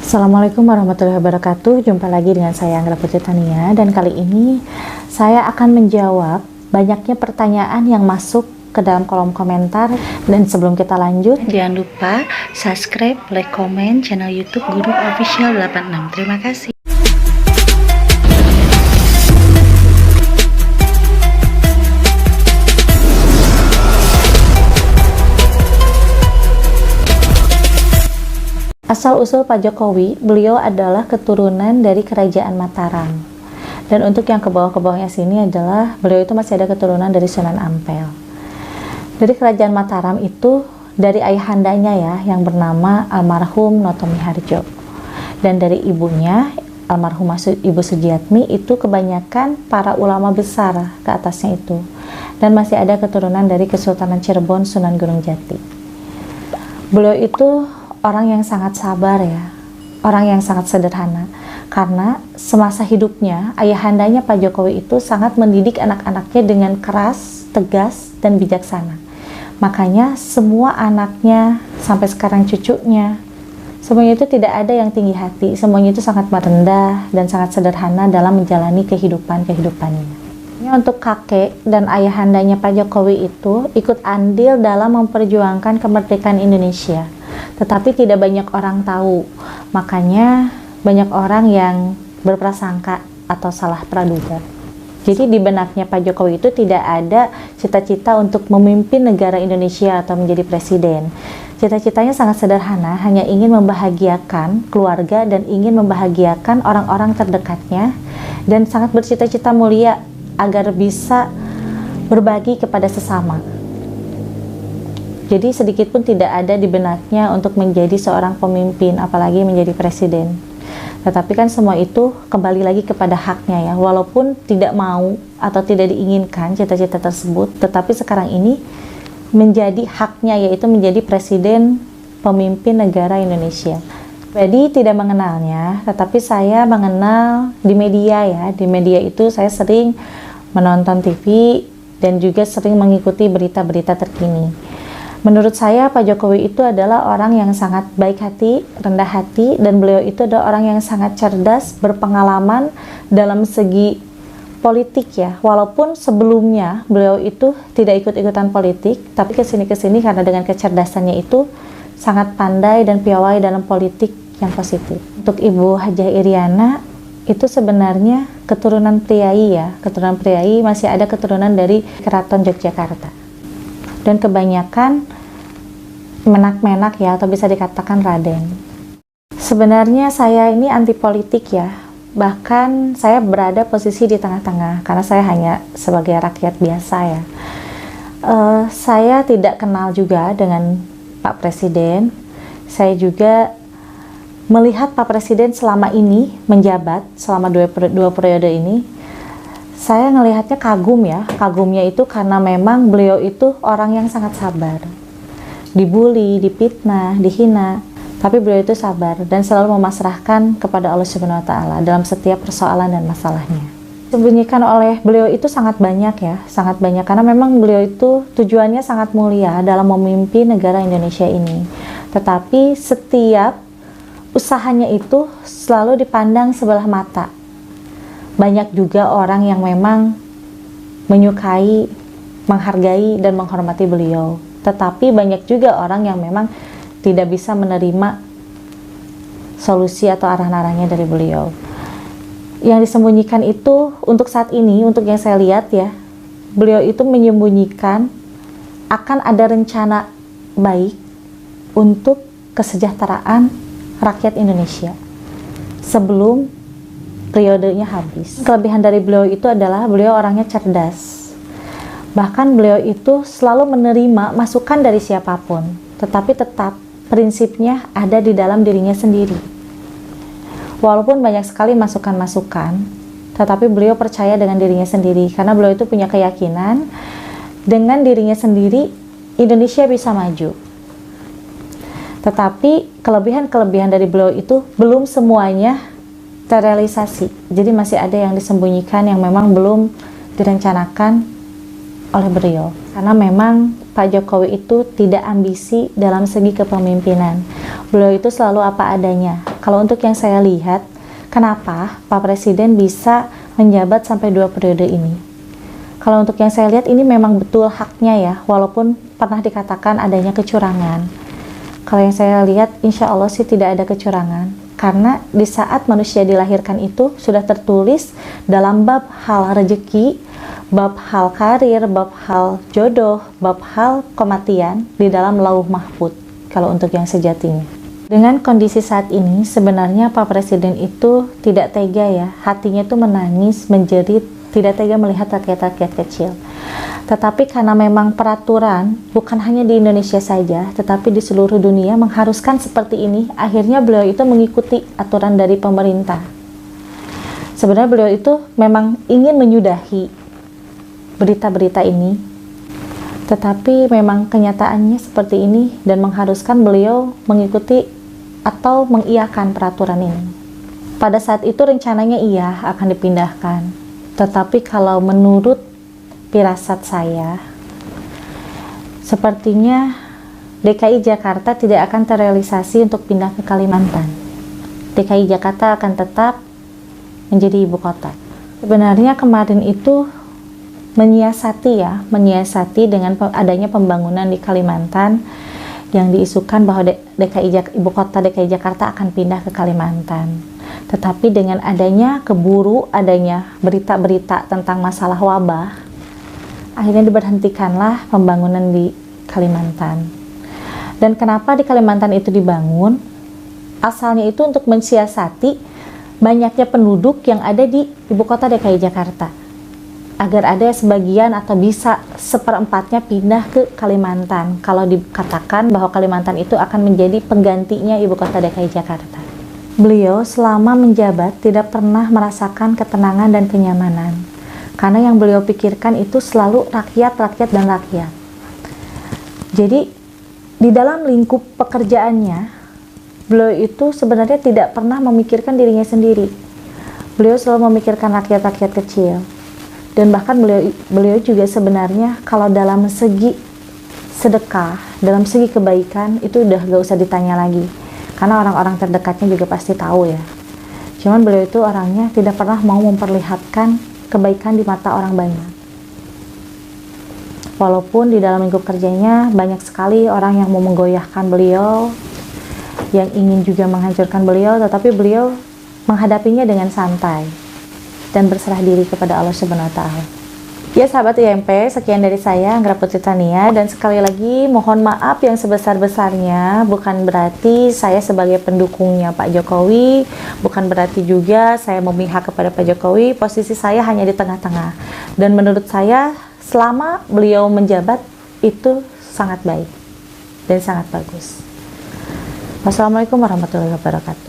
Assalamualaikum warahmatullahi wabarakatuh. Jumpa lagi dengan saya Anggra Putri Tania, dan kali ini saya akan menjawab banyaknya pertanyaan yang masuk ke dalam kolom komentar. Dan sebelum kita lanjut, jangan lupa subscribe, like, komen channel YouTube Guru Official 86. Terima kasih. Asal-usul Pak Jokowi, beliau adalah keturunan dari Kerajaan Mataram. Dan untuk yang ke bawah-ke bawahnya sini adalah beliau itu masih ada keturunan dari Sunan Ampel. Dari Kerajaan Mataram itu dari ayahandanya ya, yang bernama almarhum Noto Miharjo. Dan dari ibunya, almarhumah Ibu Sujiatmi, itu kebanyakan para ulama besar ke atasnya itu. Dan masih ada keturunan dari Kesultanan Cirebon, Sunan Gunung Jati. Beliau itu orang yang sangat sabar ya, orang yang sangat sederhana, karena semasa hidupnya ayahandanya Pak Jokowi itu sangat mendidik anak-anaknya dengan keras, tegas, dan bijaksana. Makanya semua anaknya sampai sekarang cucunya, semuanya itu tidak ada yang tinggi hati, semuanya itu sangat merendah dan sangat sederhana dalam menjalani kehidupannya. Untuk kakek dan ayahandanya Pak Jokowi itu ikut andil dalam memperjuangkan kemerdekaan Indonesia. Tetapi tidak banyak orang tahu, makanya banyak orang yang berprasangka atau salah praduga. Jadi di benaknya Pak Jokowi itu tidak ada cita-cita untuk memimpin negara Indonesia atau menjadi presiden. Cita-citanya sangat sederhana, hanya ingin membahagiakan keluarga dan ingin membahagiakan orang-orang terdekatnya, dan sangat bercita-cita mulia agar bisa berbagi kepada sesama. Jadi sedikit pun tidak ada di benaknya untuk menjadi seorang pemimpin, apalagi menjadi presiden. Tetapi kan semua itu kembali lagi kepada haknya ya, walaupun tidak mau atau tidak diinginkan cita-cita tersebut, tetapi sekarang ini menjadi haknya, yaitu menjadi presiden pemimpin negara Indonesia. Jadi tidak mengenalnya, tetapi saya mengenal di media ya. Di media itu saya sering menonton TV dan juga sering mengikuti berita-berita terkini. Menurut saya Pak Jokowi itu adalah orang yang sangat baik hati, rendah hati, dan beliau itu adalah orang yang sangat cerdas, berpengalaman dalam segi politik ya. Walaupun sebelumnya beliau itu tidak ikut-ikutan politik, tapi kesini-kesini karena dengan kecerdasannya itu sangat pandai dan piawai dalam politik yang positif. Untuk Ibu Hajah Iriana itu sebenarnya keturunan priai ya, keturunan priai, masih ada keturunan dari Keraton Yogyakarta. Dan kebanyakan menak-menak ya, atau bisa dikatakan Raden. Sebenarnya saya ini anti politik ya, bahkan saya berada posisi di tengah-tengah karena saya hanya sebagai rakyat biasa ya. Saya tidak kenal juga dengan Pak Presiden. Saya juga melihat Pak Presiden selama ini menjabat selama dua periode ini, saya ngelihatnya kagum ya. Kagumnya itu karena memang beliau itu orang yang sangat sabar. Dibully, dipitnah, dihina, tapi beliau itu sabar dan selalu memasrahkan kepada Allah Subhanahu wa Ta'ala dalam setiap persoalan dan masalahnya. Disembunyikan oleh beliau itu sangat banyak ya, sangat banyak, karena memang beliau itu tujuannya sangat mulia dalam memimpin negara Indonesia ini. Tetapi setiap usahanya itu selalu dipandang sebelah mata. Banyak juga orang yang memang menyukai, menghargai, dan menghormati beliau. Tetapi banyak juga orang yang memang tidak bisa menerima solusi atau arah-arahnya dari beliau. Yang disembunyikan itu untuk saat ini, untuk yang saya lihat ya, beliau itu menyembunyikan akan ada rencana baik untuk kesejahteraan rakyat Indonesia sebelum periodenya habis. Kelebihan dari beliau itu adalah beliau orangnya cerdas. Bahkan beliau itu selalu menerima masukan dari siapapun, tetapi tetap prinsipnya ada di dalam dirinya sendiri. Walaupun banyak sekali masukan-masukan, tetapi beliau percaya dengan dirinya sendiri, karena beliau itu punya keyakinan dengan dirinya sendiri Indonesia bisa maju. Tetapi kelebihan-kelebihan dari beliau itu belum semuanya terrealisasi. Jadi masih ada yang disembunyikan yang memang belum direncanakan oleh beliau. Karena memang Pak Jokowi itu tidak ambisi dalam segi kepemimpinan. Beliau itu selalu apa adanya. Kalau untuk yang saya lihat, kenapa Pak Presiden bisa menjabat sampai 2 periode ini? Kalau untuk yang saya lihat, ini memang betul haknya ya, walaupun pernah dikatakan adanya kecurangan. Kalau yang saya lihat, insya Allah sih tidak ada kecurangan. Karena di saat manusia dilahirkan itu sudah tertulis dalam bab hal rezeki, bab hal karir, bab hal jodoh, bab hal kematian di dalam lauh mahfuz. Kalau untuk yang sejatinya. Dengan kondisi saat ini, sebenarnya Pak Presiden itu tidak tega ya, hatinya itu menangis, menjerit, tidak tega melihat rakyat-rakyat kecil. Tetapi karena memang peraturan, bukan hanya di Indonesia saja, tetapi di seluruh dunia mengharuskan seperti ini, akhirnya beliau itu mengikuti aturan dari pemerintah. Sebenarnya beliau itu memang ingin menyudahi berita-berita ini, tetapi memang kenyataannya seperti ini dan mengharuskan beliau mengikuti atau mengiyakan peraturan ini. Pada saat itu rencananya iya akan dipindahkan, tetapi kalau menurut firasat saya, sepertinya DKI Jakarta tidak akan terrealisasi untuk pindah ke Kalimantan. DKI Jakarta akan tetap menjadi ibu kota. Sebenarnya kemarin itu menyiasati dengan adanya pembangunan di Kalimantan yang diisukan bahwa ibu kota DKI Jakarta akan pindah ke Kalimantan. Tetapi dengan adanya adanya berita-berita tentang masalah wabah, akhirnya diberhentikanlah pembangunan di Kalimantan. Dan kenapa di Kalimantan itu dibangun? Asalnya itu untuk mensiasati banyaknya penduduk yang ada di ibu kota DKI Jakarta, agar ada sebagian atau bisa seperempatnya pindah ke Kalimantan, kalau dikatakan bahwa Kalimantan itu akan menjadi penggantinya ibu kota DKI Jakarta. Beliau selama menjabat tidak pernah merasakan ketenangan dan kenyamanan, karena yang beliau pikirkan itu selalu rakyat dan rakyat. Jadi di dalam lingkup pekerjaannya, beliau itu sebenarnya tidak pernah memikirkan dirinya sendiri. Beliau selalu memikirkan rakyat-rakyat kecil. Dan bahkan beliau juga sebenarnya kalau dalam segi sedekah, dalam segi kebaikan itu udah gak usah ditanya lagi, karena orang-orang terdekatnya juga pasti tahu ya. Cuman beliau itu orangnya tidak pernah mau memperlihatkan kebaikan di mata orang banyak. Walaupun di dalam lingkup kerjanya banyak sekali orang yang mau menggoyahkan beliau, yang ingin juga menghancurkan beliau, tetapi beliau menghadapinya dengan santai dan berserah diri kepada Allah Subhanahu wa Ta'ala. Ya sahabat IMP, sekian dari saya, Anggra Putri Tania, dan sekali lagi mohon maaf yang sebesar-besarnya. Bukan berarti saya sebagai pendukungnya Pak Jokowi, bukan berarti juga saya memihak kepada Pak Jokowi. Posisi saya hanya di tengah-tengah, dan menurut saya selama beliau menjabat itu sangat baik dan sangat bagus. Wassalamualaikum warahmatullahi wabarakatuh.